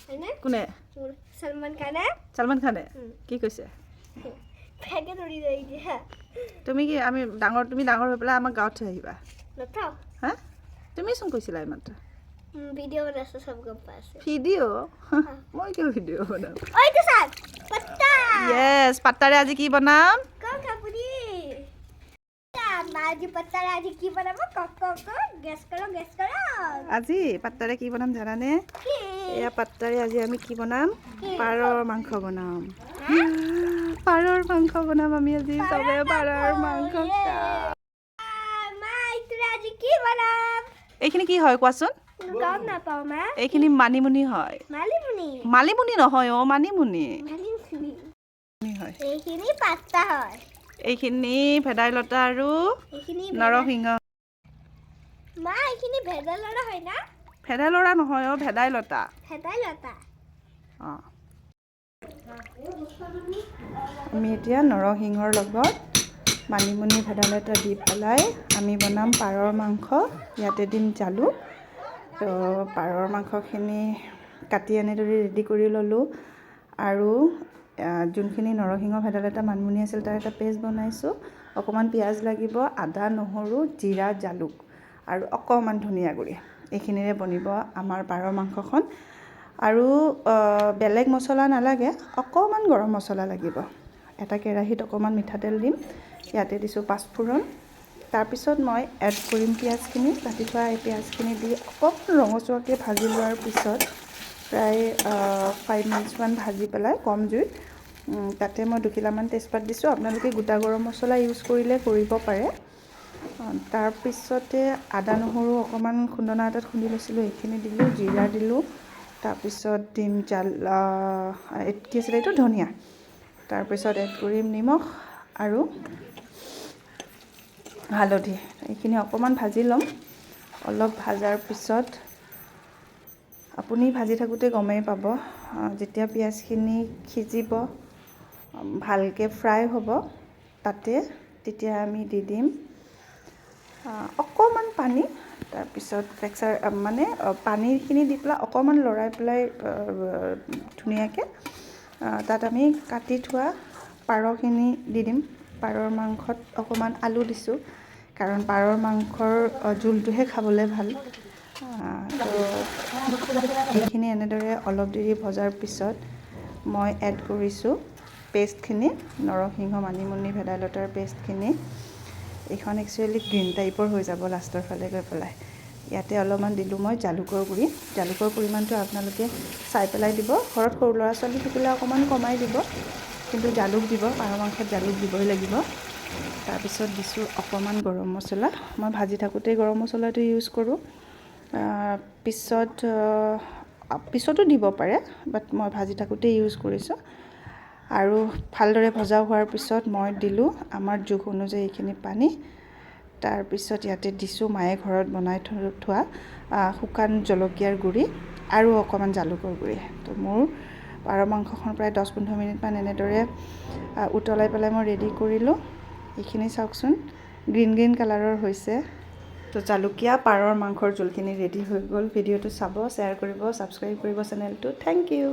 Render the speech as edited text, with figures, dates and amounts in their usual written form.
হয়নে কোনে সলমান খানে কি কৈছে ফেকে ধৰি যাই দিয়া তুমি কি তুমি ডাঙৰ হৈ পেলাই আমাৰ গাঁৱত থৈ আহিবা নথাও হা তুমি চোন কৈছিলা ইমানটা ভিডিঅ' বনাইছো সব গম পাইছে ভিডিঅ' মই কিয় ভিডিঅ' বনাম ঐ তো সাত পত্তা ইয়েছ পাত্তাৰে আজি কি বনাম কোন কাপুৰি আজি পত্তাৰে আজি কি বনাব কক গেছ কৰক আজি পাত্তাৰে কি বনাম জানানে এয়া পাত্তাৰে আজি আমি কি বনাম পাৰৰ মাংস বনাম পাৰৰ মাংস বনাম আমি আজি চবে পাৰৰ মাংস মা ইতৰা আজি কি বনাম এইখিনি কি হয় কোৱাচোন গম নাপাও মা এইখিনি মানিমুনি হয় মালিমুনি নহয় অ মানিমুনি হয় এইখিনি পাত্তা হয় এইখিনি ভেদাইলতা আৰু নৰসিংহ মা এইখিনি ভেদাইলতা হয় না ভেদাইলতা নহয় অ ভেদাইলতা অ আমি এতিয়া নৰসিংহৰ লগত মানিমুনি ভেদাইলতা দি পেলাই আমি বনাম পাৰৰ মাংস ইয়াতে দিম জালুক তো পাৰৰ মাংসখিনি কাটি এনেদৰে ৰেডি কৰি ল'লোঁ আৰু যোনখিনি নৰসিংহ ভেদাইলতা মানিমুনি আছিল তাৰ এটা পেষ্ট বনাইছোঁ অকণমান পিঁয়াজ লাগিব আদা নহৰু জিৰা জালুক আৰু অকণমান ধনিয়া গুড়ি এইখিনিৰে বনিব আমাৰ পাৰৰ মাংসখন আৰু বেলেগ মছলা নালাগে অকণমান গৰম মছলা লাগিব এটা কেৰাহীত অকণমান মিঠাতেল দিম ইয়াতে দিছোঁ পাঁচফোৰণ তাৰপিছত মই এড কৰিম পিঁয়াজখিনি কাটি থোৱা এই পিঁয়াজখিনি দি অকণমান ৰঙচুৱাকৈ ভাজি লোৱাৰ পিছত প্ৰায় 5 মিনিটছমান ভাজি পেলাই কম জুইত তাতে মই 2 কিলামান তেজপাত দিছোঁ আপোনালোকে গোটা গৰম মছলা ইউজ কৰিলে কৰিব পাৰে তাৰপিছতে আদা নহৰু অকণমান খুন্দনা এটাত খুন্দি লৈছিলোঁ এইখিনি দিলোঁ জিৰা দিলোঁ তাৰপিছত দিম কি আছিলে এইটো ধনিয়া তাৰপিছত এড কৰিম নিমখ আৰু হালধি এইখিনি অকণমান ভাজি ল'ম অলপ ভাজাৰ পিছত আপুনি ভাজি থাকোঁতে গমেই পাব যেতিয়া পিঁয়াজখিনি সিজিব ভালকৈ ফ্ৰাই হ'ব তেতিয়া আমি দি দিম অকণমান পানী তাৰপিছত মানে পানীখিনি দি পেলাই অকণমান লৰাই পেলাই ধুনীয়াকৈ তাত আমি কাটি থোৱা পাৰখিনি দি দিম পাৰৰ মাংসত অকণমান আলু দিছোঁ কাৰণ পাৰৰ মাংসৰ জোলটোহে খাবলৈ ভাল তো এইখিনি এনেদৰে অলপ দেৰি ভজাৰ পিছত মই এড কৰিছোঁ পেষ্টখিনি নৰসিংহ মানিমুনি ভেদাইলতাৰ পেষ্টখিনি এইখন একচুৱেলি গ্ৰীণ টাইপৰ হৈ যাব লাষ্টৰ ফালে গৈ পেলাই ইয়াতে অলপমান দিলোঁ মই জালুকৰ গুড়ি জালুকৰ পৰিমাণটো আপোনালোকে চাই পেলাই দিব ঘৰত সৰু ল'ৰা ছোৱালী থাকিলে অকণমান কমাই দিব কিন্তু জালুক দিব পাৰ মাংসত জালুক দিবই লাগিব তাৰপিছত দিছোঁ অকণমান গৰম মছলা মই ভাজি থাকোঁতেই গৰম মছলাটো ইউজ কৰোঁ পিছতো দিব পাৰে বাট মই ভাজি থাকোঁতেই ইউজ কৰিছোঁ আৰু ভালদৰে ভজা হোৱাৰ পিছত মই দিলোঁ আমাৰ জোখ অনুযায়ী এইখিনি পানী তাৰপিছত ইয়াতে দিছোঁ মায়ে ঘৰত বনাই থোৱা শুকান জলকীয়াৰ গুড়ি আৰু অকণমান জালুকৰ গুড়ি তো মোৰ পাৰ মাংসখন প্ৰায় 10-15 মিনিটমান এনেদৰে উতলাই পেলাই মই ৰেডি কৰিলোঁ এইখিনি চাওকচোন গ্ৰীণ কালাৰৰ হৈছে তো জালুকীয়া পাৰৰ মাংসৰ জোলখিনি ৰেডি হৈ গ'ল ভিডিঅ'টো চাব শ্বেয়াৰ কৰিব ছাবস্ক্ৰাইব কৰিব চেনেলটো থেংক ইউ